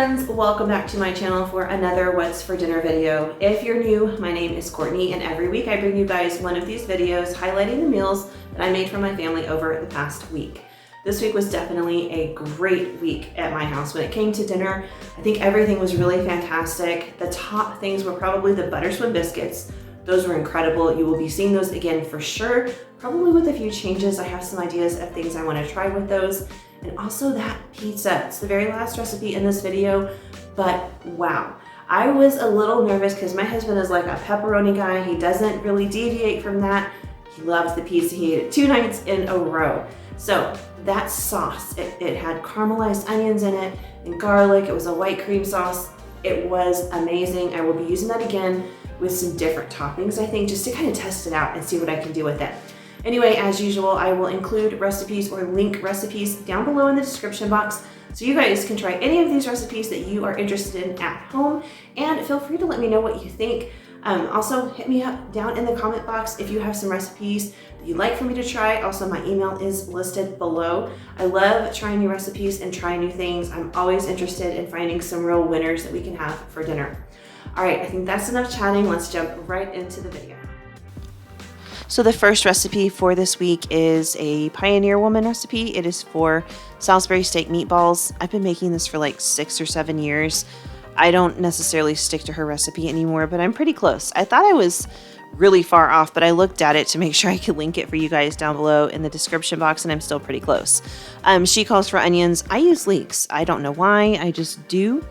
friends, welcome back to my channel for another What's for Dinner video. If you're new, my name is Courtney and every week I bring you guys one of these videos highlighting the meals that I made for my family over the past week. This week was definitely a great week at my house. When it came to dinner, I think everything was really fantastic. The top things were probably the butter swim biscuits. Those were incredible. You will be seeing those again for sure, probably with a few changes. I have some ideas of things I want to try with those. And also that pizza. It's the very last recipe in this video, but wow. I was a little nervous because my husband is like a pepperoni guy. He doesn't really deviate from that. He loves the pizza. He ate it 2 nights in a row. So that sauce, it had caramelized onions in it and garlic. It was a white cream sauce. It was amazing. I will be using that again with some different toppings, I think, just to kind of test it out and see what I can do with it. Anyway, as usual, I will include recipes or link recipes down below in the description box so you guys can try any of these recipes that you are interested in at home, and feel free to let me know what you think. Also, hit me up down in the comment box if you have some recipes that you'd like for me to try. Also, my email is listed below. I love trying new recipes and trying new things. I'm always interested in finding some real winners that we can have for dinner. All right, I think that's enough chatting. Let's jump right into the video. So the first recipe for this week is a Pioneer Woman recipe. It is for Salisbury steak meatballs. I've been making this for like 6 or 7 years. I don't necessarily stick to her recipe anymore, but I'm pretty close. I thought I was really far off, but I looked at it to make sure I could link it for you guys down below in the description box, and I'm still pretty close. She calls for onions. I use leeks. I don't know why, I just do.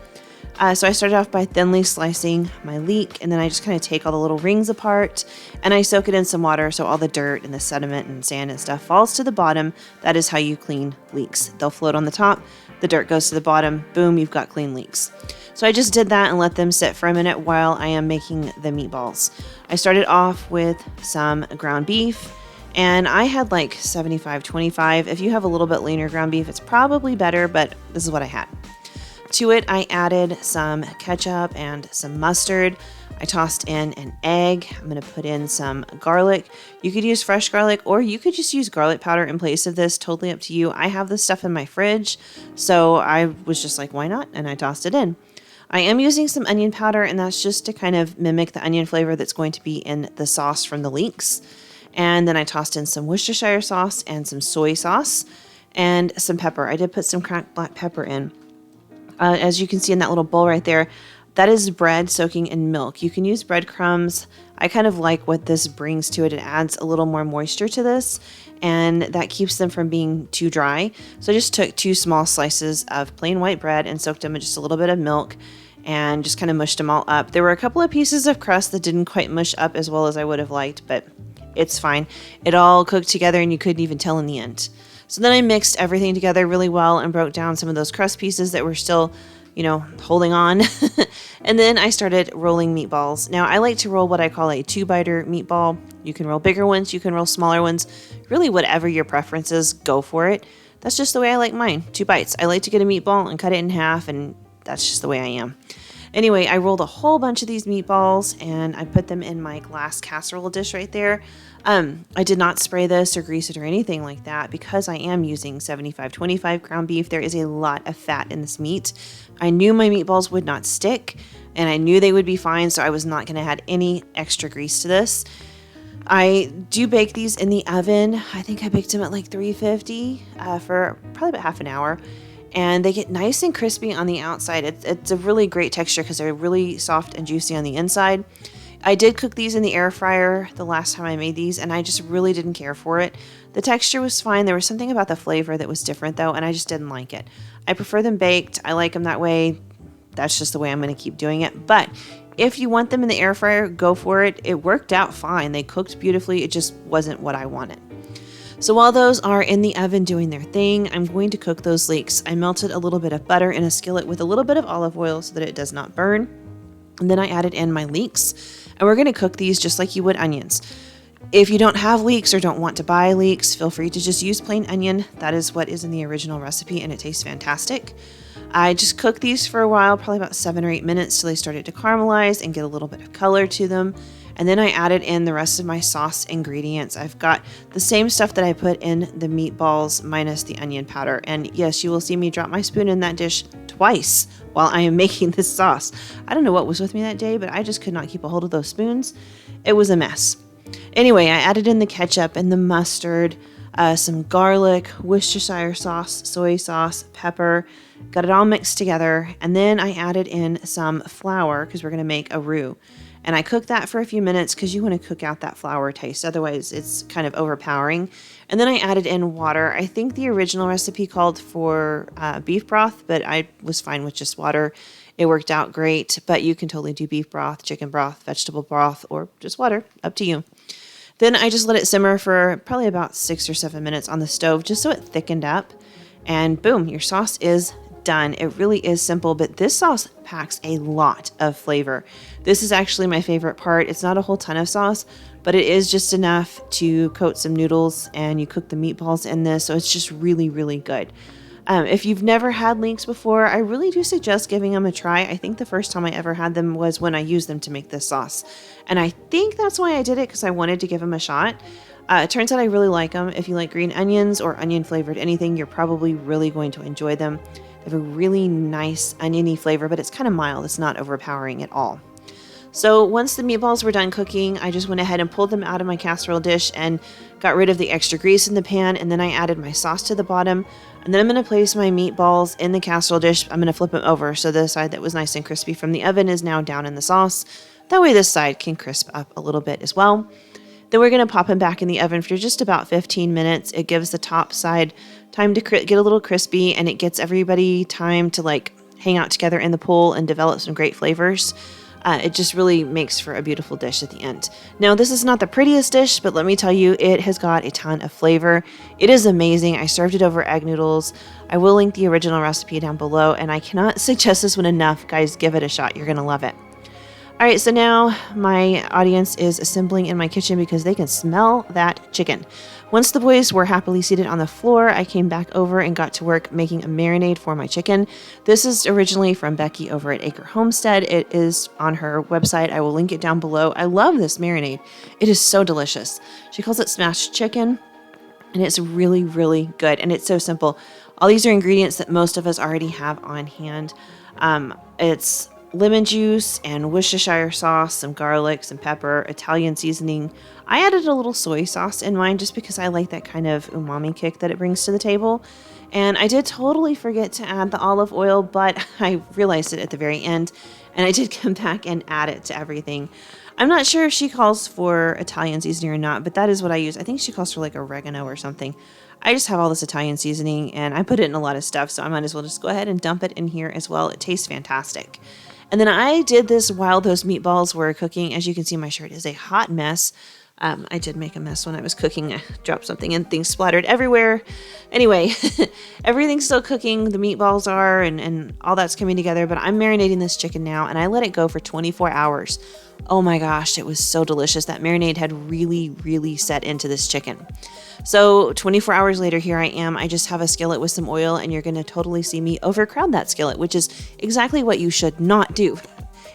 So I started off by thinly slicing my leek, and then I just kind of take all the little rings apart and I soak it in some water so all the dirt and the sediment and sand and stuff falls to the bottom. That is how you clean leeks. They'll float on the top, the dirt goes to the bottom, boom, you've got clean leeks. So I just did that and let them sit for a minute while I am making the meatballs. I started off with some ground beef, and I had like 75-25. If you have a little bit leaner ground beef, it's probably better, but this is what I had. To it, I added some ketchup and some mustard. I tossed in an egg. I'm going to put in some garlic. You could use fresh garlic, or you could just use garlic powder in place of this. Totally up to you. I have this stuff in my fridge, so I was just like, why not? And I tossed it in. I am using some onion powder, and that's just to kind of mimic the onion flavor that's going to be in the sauce from the leeks. And then I tossed in some Worcestershire sauce and some soy sauce and some pepper. I did put some cracked black pepper in. As you can see in that little bowl right there, that is bread soaking in milk. You can use breadcrumbs. I kind of like what this brings to it. It adds a little more moisture to this, and that keeps them from being too dry. So I just took 2 small slices of plain white bread and soaked them in just a little bit of milk and just kind of mushed them all up. There were a couple of pieces of crust that didn't quite mush up as well as I would have liked, but it's fine. It all cooked together and you couldn't even tell in the end. So then I mixed everything together really well and broke down some of those crust pieces that were still, you know, holding on. And then I started rolling meatballs. Now I like to roll what I call a 2-biter meatball. You can roll bigger ones, you can roll smaller ones. Really whatever your preference is, go for it. That's just the way I like mine, 2 bites. I like to get a meatball and cut it in half, and that's just the way I am. Anyway, I rolled a whole bunch of these meatballs and I put them in my glass casserole dish right there. I did not spray this or grease it or anything like that because I am using 75-25 ground beef. There is a lot of fat in this meat. I knew my meatballs would not stick and I knew they would be fine, so I was not going to add any extra grease to this. I do bake these in the oven. I think I baked them at like 350 for probably about half an hour. And they get nice and crispy on the outside. It's a really great texture because they're really soft and juicy on the inside. I did cook these in the air fryer the last time I made these, and I just really didn't care for it. The texture was fine. There was something about the flavor that was different though, and I just didn't like it. I prefer them baked. I like them that way. That's just the way I'm going to keep doing it. But if you want them in the air fryer, go for it. It worked out fine. They cooked beautifully. It just wasn't what I wanted. So while those are in the oven doing their thing, I'm going to cook those leeks. I melted a little bit of butter in a skillet with a little bit of olive oil so that it does not burn. And then I added in my leeks, and we're going to cook these just like you would onions. If you don't have leeks or don't want to buy leeks, feel free to just use plain onion. That is what is in the original recipe, and it tastes fantastic. I just cooked these for a while, probably about 7 or 8 minutes till they started to caramelize and get a little bit of color to them. And then I added in the rest of my sauce ingredients. I've got the same stuff that I put in the meatballs minus the onion powder. And yes, you will see me drop my spoon in that dish twice while I am making this sauce. I don't know what was with me that day, but I just could not keep a hold of those spoons. It was a mess. Anyway, I added in the ketchup and the mustard, some garlic, Worcestershire sauce, soy sauce, pepper, got it all mixed together. And then I added in some flour because we're going to make a roux. And I cooked that for a few minutes because you want to cook out that flour taste. Otherwise, it's kind of overpowering. And then I added in water. I think the original recipe called for beef broth, but I was fine with just water. It worked out great, but you can totally do beef broth, chicken broth, vegetable broth, or just water. Up to you. Then I just let it simmer for probably about 6 or 7 minutes on the stove just so it thickened up. And boom, your sauce is done. It really is simple, but this sauce packs a lot of flavor. This is actually my favorite part. It's not a whole ton of sauce, but it is just enough to coat some noodles, and you cook the meatballs in this, so it's just really, really good. If you've never had links before, I really do suggest giving them a try. I think the first time I ever had them was when I used them to make this sauce. And I think that's why I did it, because I wanted to give them a shot. It turns out I really like them. If you like green onions or onion flavored anything, you're probably really going to enjoy them. They have a really nice oniony flavor, but it's kind of mild. It's not overpowering at all. So once the meatballs were done cooking, I just went ahead and pulled them out of my casserole dish and got rid of the extra grease in the pan. And then I added my sauce to the bottom. And then I'm going to place my meatballs in the casserole dish. I'm going to flip them over so the side that was nice and crispy from the oven is now down in the sauce. That way this side can crisp up a little bit as well. Then we're going to pop them back in the oven for just about 15 minutes. It gives the top side time to get a little crispy, and it gets everybody time to like hang out together in the pool and develop some great flavors. It just really makes for a beautiful dish at the end. Now, this is not the prettiest dish, but let me tell you, it has got a ton of flavor. It is amazing. I served it over egg noodles. I will link the original recipe down below, and I cannot suggest this one enough. Guys, give it a shot. You're going to love it. All right, so now my audience is assembling in my kitchen because they can smell that chicken. Once the boys were happily seated on the floor, I came back over and got to work making a marinade for my chicken. This is originally from Becky over at Acre Homestead. It is on her website. I will link it down below. I love this marinade. It is so delicious. She calls it smashed chicken, and it's really, really good. And it's so simple. All these are ingredients that most of us already have on hand. It's lemon juice and Worcestershire sauce, some garlic, some pepper, Italian seasoning. I added a little soy sauce in mine just because I like that kind of umami kick that it brings to the table. And I did totally forget to add the olive oil, but I realized it at the very end, and I did come back and add it to everything. I'm not sure if she calls for Italian seasoning or not, but that is what I use. I think she calls for like oregano or something. I just have all this Italian seasoning, and I put it in a lot of stuff, so I might as well just go ahead and dump it in here as well. It tastes fantastic. And then I did this while those meatballs were cooking. As you can see, my shirt is a hot mess. I did make a mess when I was cooking. I dropped something and things splattered everywhere. Anyway, everything's still cooking. The meatballs are, and all that's coming together. But I'm marinating this chicken now, and I let it go for 24 hours. Oh my gosh, it was so delicious. That marinade had really, really set into this chicken. So 24 hours later, here I am. I just have a skillet with some oil, and you're going to totally see me overcrowd that skillet, which is exactly what you should not do.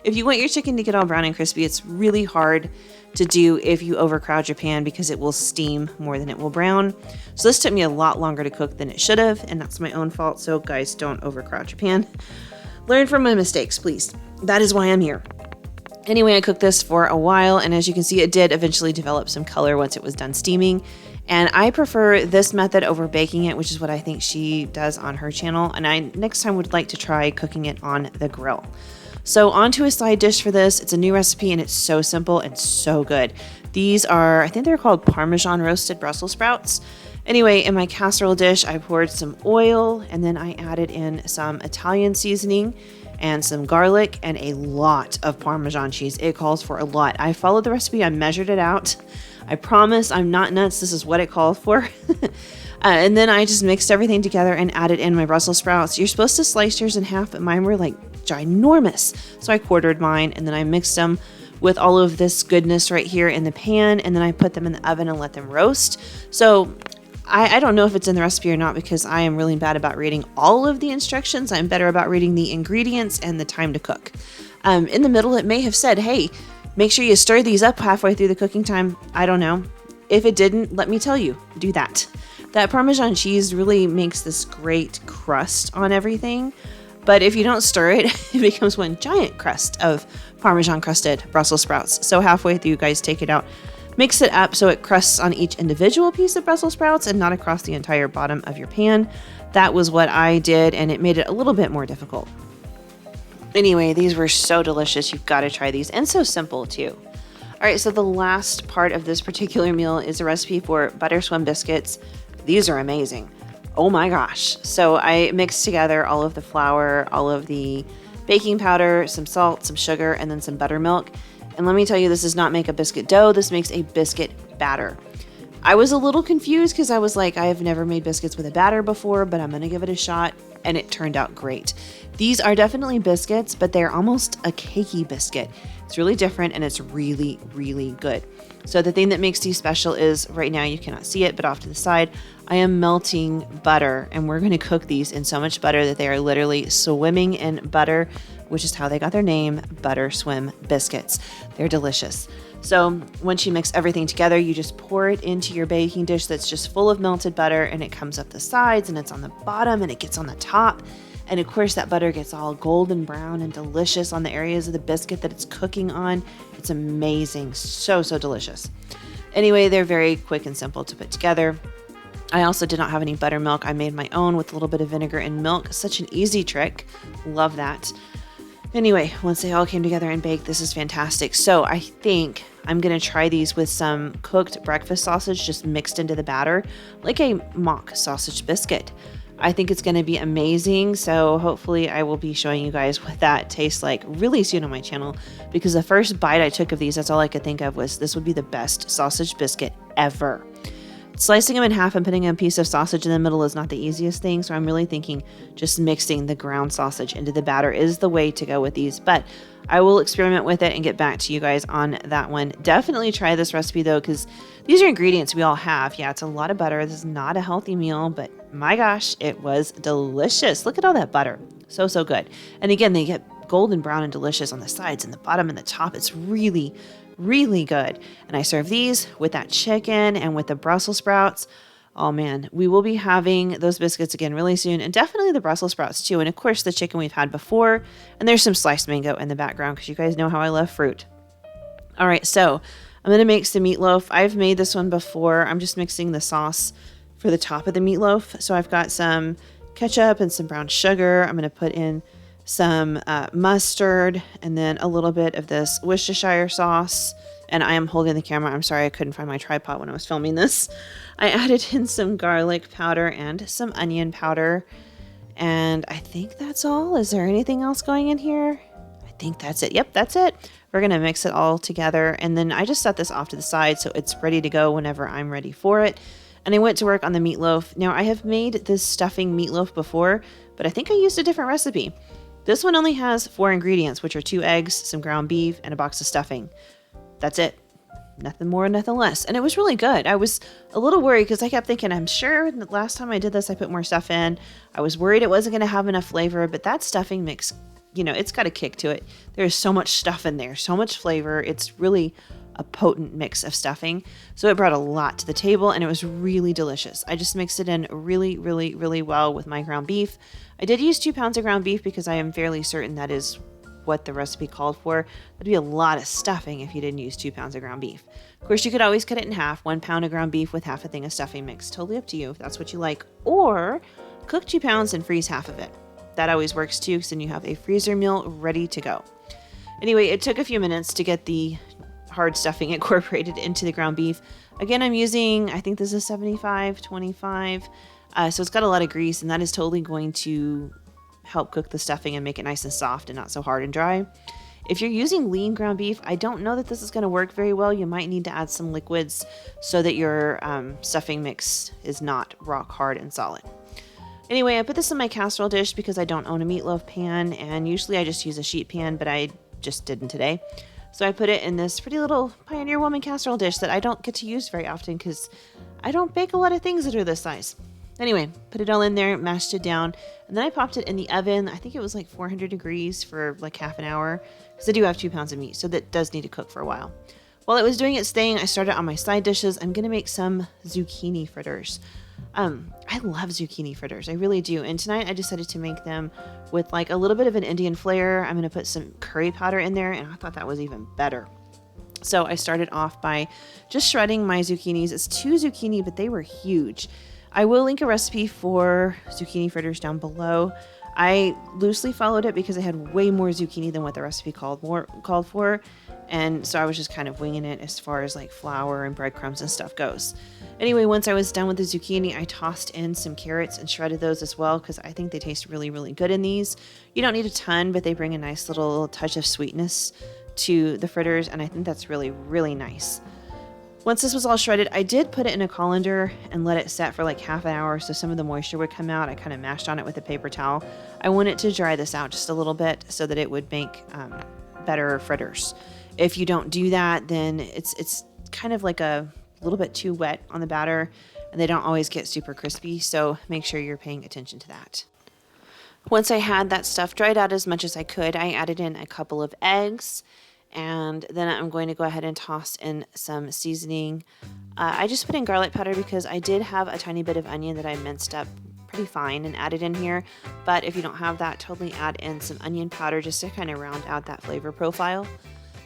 If you want your chicken to get all brown and crispy, it's really hard to do if you overcrowd your pan because it will steam more than it will brown. So this took me a lot longer to cook than it should have, and that's my own fault. So guys, don't overcrowd your pan. Learn from my mistakes, please. That is why I'm here. Anyway, I cooked this for a while, and as you can see, it did eventually develop some color once it was done steaming. And I prefer this method over baking it, which is what I think she does on her channel. And I next time would like to try cooking it on the grill. So onto a side dish for this. It's a new recipe, and it's so simple and so good. These are, I think they're called Parmesan roasted Brussels sprouts. Anyway, in my casserole dish, I poured some oil, and then I added in some Italian seasoning and some garlic and a lot of Parmesan cheese. It calls for a lot. I followed the recipe. I measured it out. I promise I'm not nuts. This is what it called for. And then I just mixed everything together and added in my Brussels sprouts. You're supposed to slice yours in half, but mine were like ginormous. So I quartered mine, and then I mixed them with all of this goodness right here in the pan, and then I put them in the oven and let them roast. So I don't know if it's in the recipe or not because I am really bad about reading all of the instructions. I'm better about reading the ingredients and the time to cook. In the middle, it may have said, hey, make sure you stir these up halfway through the cooking time. I don't know. If it didn't, let me tell you, do that. That Parmesan cheese really makes this great crust on everything. But if you don't stir it, it becomes one giant crust of Parmesan crusted Brussels sprouts. So halfway through, you guys take it out, mix it up so it crusts on each individual piece of Brussels sprouts and not across the entire bottom of your pan. That was what I did, and it made it a little bit more difficult. Anyway, these were so delicious. You've got to try these, and so simple too. All right, so the last part of this particular meal is a recipe for butter swim biscuits. These are amazing. Oh my gosh. So I mixed together all of the flour, all of the baking powder, some salt, some sugar, and then some buttermilk. And let me tell you, this does not make a biscuit dough. This makes a biscuit batter. I was a little confused because I was like, I have never made biscuits with a batter before, but I'm going to give it a shot. And it turned out great. These are definitely biscuits, but they're almost a cakey biscuit. It's really different and it's really, really good. So the thing that makes these special is right now you cannot see it, but off to the side, I am melting butter, and we're going to cook these in so much butter that they are literally swimming in butter, which is how they got their name, Butter Swim Biscuits. They're delicious. So once you mix everything together, you just pour it into your baking dish that's just full of melted butter, and it comes up the sides and it's on the bottom and it gets on the top. And of course that butter gets all golden brown and delicious on the areas of the biscuit that it's cooking on. It's amazing. So, so delicious. Anyway, they're very quick and simple to put together. I also did not have any buttermilk. I made my own with a little bit of vinegar and milk. Such an easy trick. Love that. Anyway, once they all came together and baked, this is fantastic. So I think I'm going to try these with some cooked breakfast sausage just mixed into the batter, like a mock sausage biscuit. I think it's going to be amazing. So hopefully I will be showing you guys what that tastes like really soon on my channel, because the first bite I took of these, that's all I could think of was this would be the best sausage biscuit ever. Slicing them in half and putting a piece of sausage in the middle is not the easiest thing, so I'm really thinking just mixing the ground sausage into the batter is the way to go with these, but I will experiment with it and get back to you guys on that one. Definitely try this recipe though, because these are ingredients we all have. Yeah, it's a lot of butter. This is not a healthy meal, but my gosh, it was delicious. Look at all that butter. So, so good. And again, they get golden brown and delicious on the sides and the bottom and the top. It's really, really good. And I serve these with that chicken and with the Brussels sprouts. Oh man, we will be having those biscuits again really soon, and definitely the Brussels sprouts too. And of course the chicken we've had before, and there's some sliced mango in the background because you guys know how I love fruit. All right, so I'm going to make some meatloaf. I've made this one before. I'm just mixing the sauce for the top of the meatloaf. So I've got some ketchup and some brown sugar. I'm going to put in some mustard and then a little bit of this Worcestershire sauce. And I am holding the camera. I'm sorry I couldn't find my tripod when I was filming this. I added in some garlic powder and some onion powder. And I think that's all. Is there anything else going in here? I think that's it. Yep, that's it. We're going to mix it all together. And then I just set this off to the side so it's ready to go whenever I'm ready for it. And I went to work on the meatloaf. Now I have made this stuffing meatloaf before, but I think I used a different recipe. This one only has 4 ingredients, which are 2 eggs, some ground beef, and a box of stuffing. That's it. Nothing more, nothing less. And it was really good. I was a little worried because I kept thinking, I'm sure the last time I did this, I put more stuff in. I was worried it wasn't going to have enough flavor, but that stuffing mix, you know, it's got a kick to it. There's so much stuff in there, so much flavor. It's really a potent mix of stuffing. So it brought a lot to the table and it was really delicious. I just mixed it in really, really, really well with my ground beef. I did use 2 pounds of ground beef because I am fairly certain that is what the recipe called for. That'd be a lot of stuffing if you didn't use 2 pounds of ground beef. Of course, you could always cut it in half, 1 pound of ground beef with half a thing of stuffing mix. Totally up to you if that's what you like. Or cook 2 pounds and freeze half of it. That always works too, because then you have a freezer meal ready to go. Anyway, it took a few minutes to get the hard stuffing incorporated into the ground beef. Again, I'm using, I think this is 75-25. So it's got a lot of grease, and that is totally going to help cook the stuffing and make it nice and soft and not so hard and dry. If you're using lean ground beef, I don't know that this is going to work very well. You might need to add some liquids so that your stuffing mix is not rock hard and solid. Anyway, I put this in my casserole dish because I don't own a meatloaf pan, and usually I just use a sheet pan, but I just didn't today. So I put it in this pretty little Pioneer Woman casserole dish that I don't get to use very often because I don't bake a lot of things that are this size. Anyway, put it all in there, mashed it down, and then I popped it in the oven. I think it was like 400 degrees for like half an hour because I do have 2 pounds of meat, so that does need to cook for a while. While it was doing its thing, I started on my side dishes. I'm going to make some zucchini fritters. I I love zucchini fritters. I really do. And tonight I decided to make them with like a little bit of an Indian flair. I'm going to put some curry powder in there, and I thought that was even better. So I started off by just shredding my zucchinis. It's 2 zucchini, but they were huge. I will link a recipe for zucchini fritters down below. I loosely followed it because I had way more zucchini than what the recipe called for. And so I was just kind of winging it as far as like flour and breadcrumbs and stuff goes. Anyway, once I was done with the zucchini, I tossed in some carrots and shredded those as well because I think they taste really, really good in these. You don't need a ton, but they bring a nice little touch of sweetness to the fritters, and I think that's really, really nice. Once this was all shredded, I did put it in a colander and let it set for like half an hour so some of the moisture would come out. I kind of mashed on it with a paper towel. I wanted to dry this out just a little bit so that it would make better fritters. If you don't do that, then it's kind of like a little bit too wet on the batter, and they don't always get super crispy, so make sure you're paying attention to that. Once I had that stuff dried out as much as I could, I added in a couple of eggs, and then I'm going to go ahead and toss in some seasoning. I just put in garlic powder because I did have a tiny bit of onion that I minced up pretty fine and added in here, but if you don't have that, totally add in some onion powder just to kind of round out that flavor profile.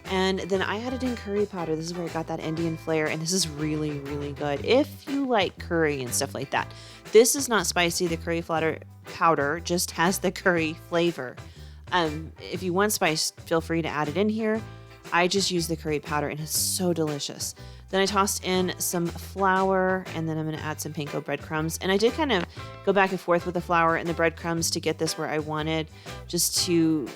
And then I added in curry powder. This is where I got that Indian flair, and this is really, really good if you like curry and stuff like that. This is not spicy. The curry powder just has the curry flavor. If you want spice, feel free to add it in here. I just use the curry powder, and it's so delicious. Then I tossed in some flour, and then I'm going to add some panko breadcrumbs. And I did kind of go back and forth with the flour and the breadcrumbs to get this where I wanted, just to,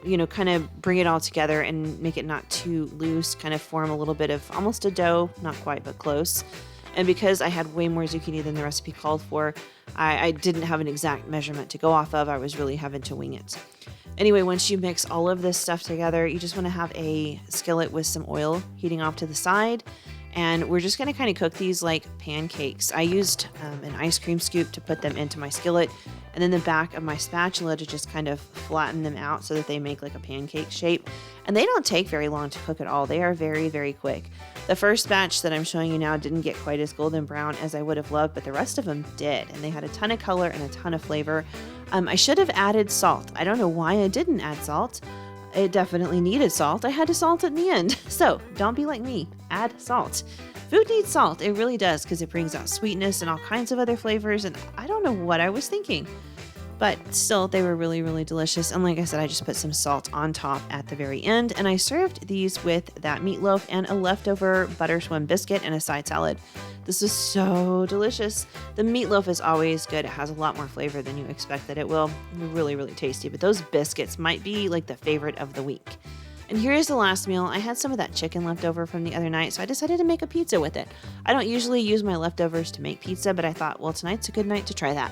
you know, kind of bring it all together and make it not too loose, kind of form a little bit of almost a dough, not quite, but close. And because I had way more zucchini than the recipe called for, I didn't have an exact measurement to go off of. I was really having to wing it. Anyway, once you mix all of this stuff together, you just want to have a skillet with some oil heating off to the side. And we're just going to kind of cook these like pancakes. I used an ice cream scoop to put them into my skillet, and then the back of my spatula to just kind of flatten them out so that they make like a pancake shape. And they don't take very long to cook at all. They are very, very quick. The first batch that I'm showing you now didn't get quite as golden brown as I would have loved, but the rest of them did. And they had a ton of color and a ton of flavor. I should have added salt. I don't know why I didn't add salt. It definitely needed salt. I had to salt it in the end. So don't be like me. Add salt. Food needs salt. It really does, because it brings out sweetness and all kinds of other flavors. And I don't know what I was thinking. But still, they were really, really delicious. And like I said, I just put some salt on top at the very end. And I served these with that meatloaf and a leftover butter swim biscuit and a side salad. This was so delicious. The meatloaf is always good. It has a lot more flavor than you expect that it will. Really, really tasty. But those biscuits might be like the favorite of the week. And here's the last meal. I had some of that chicken left over from the other night, so I decided to make a pizza with it. I don't usually use my leftovers to make pizza, but I thought, well, tonight's a good night to try that.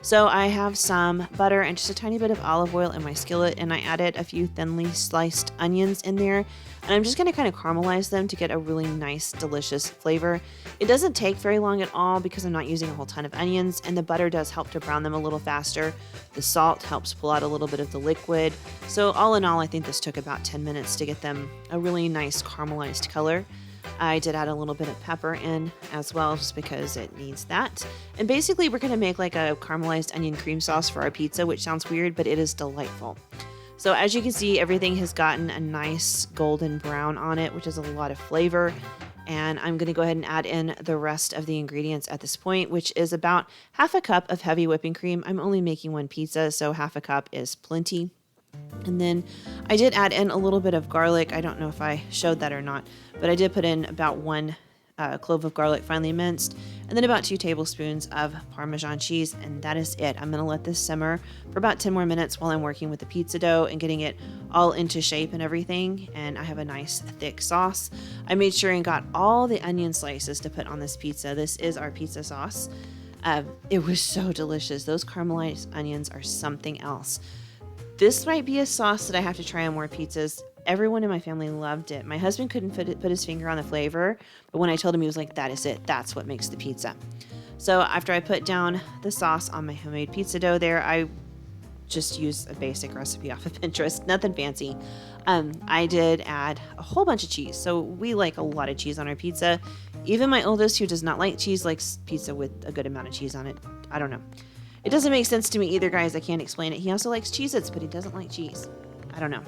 So I have some butter and just a tiny bit of olive oil in my skillet, and I added a few thinly sliced onions in there. And I'm just going to kind of caramelize them to get a really nice, delicious flavor. It doesn't take very long at all because I'm not using a whole ton of onions, and the butter does help to brown them a little faster. The salt helps pull out a little bit of the liquid. So all in all, I think this took about 10 minutes to get them a really nice caramelized color. I did add a little bit of pepper in as well, just because it needs that. And basically, we're going to make like a caramelized onion cream sauce for our pizza, which sounds weird, but it is delightful. So as you can see, everything has gotten a nice golden brown on it, which is a lot of flavor. And I'm going to go ahead and add in the rest of the ingredients at this point, which is about half a cup of heavy whipping cream. I'm only making one pizza, so half a cup is plenty. And then I did add in a little bit of garlic. I don't know if I showed that or not, but I did put in about 1 clove of garlic finely minced, and then about 2 tablespoons of Parmesan cheese, and that is it. I'm going to let this simmer for about 10 more minutes while I'm working with the pizza dough and getting it all into shape and everything, and I have a nice thick sauce. I made sure and got all the onion slices to put on this pizza. This is our pizza sauce. It was so delicious. Those caramelized onions are something else. This might be a sauce that I have to try on more pizzas. Everyone in my family loved it. My husband couldn't put his finger on the flavor, but when I told him, he was like, that is it. That's what makes the pizza. So after I put down the sauce on my homemade pizza dough there, I just use a basic recipe off of Pinterest, nothing fancy. I did add a whole bunch of cheese. So we like a lot of cheese on our pizza. Even my oldest, who does not like cheese, likes pizza with a good amount of cheese on it. I don't know. It doesn't make sense to me either, guys. I can't explain it. He also likes Cheez-Its, but he doesn't like cheese. I don't know.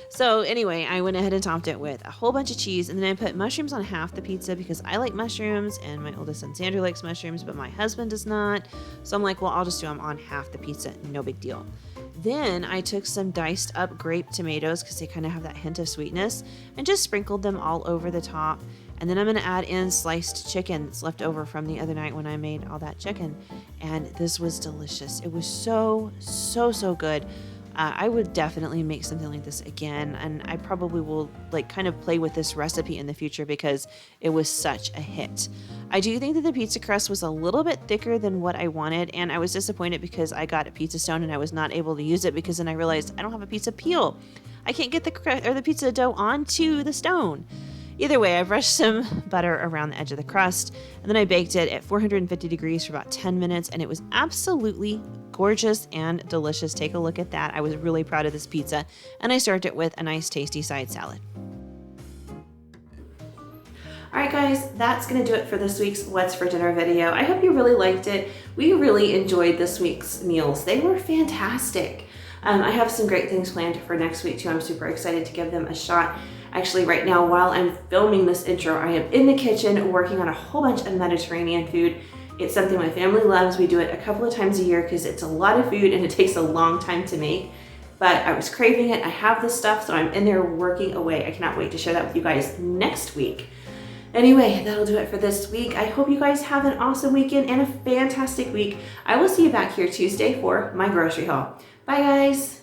So anyway, I went ahead and topped it with a whole bunch of cheese, and then I put mushrooms on half the pizza because I like mushrooms, and my oldest son Sandra likes mushrooms, but my husband does not. So I'm like, well, I'll just do them on half the pizza. No big deal. Then I took some diced up grape tomatoes because they kind of have that hint of sweetness, and just sprinkled them all over the top. And then I'm going to add in sliced chicken that's left over from the other night when I made all that chicken. And this was delicious. It was so, so, so good. I would definitely make something like this again. And I probably will like kind of play with this recipe in the future because it was such a hit. I do think that the pizza crust was a little bit thicker than what I wanted. And I was disappointed because I got a pizza stone and I was not able to use it because then I realized I don't have a pizza peel. I can't get the pizza dough onto the stone. Either way, I brushed some butter around the edge of the crust, and then I baked it at 450 degrees for about 10 minutes, and it was absolutely gorgeous and delicious. Take a look at that. I was really proud of this pizza, and I served it with a nice tasty side salad. All right, guys, that's going to do it for this week's What's for Dinner video. I hope you really liked it. We really enjoyed this week's meals. They were fantastic. I have some great things planned for next week, too. I'm super excited to give them a shot. Actually, right now, while I'm filming this intro, I am in the kitchen working on a whole bunch of Mediterranean food. It's something my family loves. We do it a couple of times a year because it's a lot of food and it takes a long time to make. But I was craving it. I have the stuff, so I'm in there working away. I cannot wait to share that with you guys next week. Anyway, that'll do it for this week. I hope you guys have an awesome weekend and a fantastic week. I will see you back here Tuesday for my grocery haul. Bye, guys.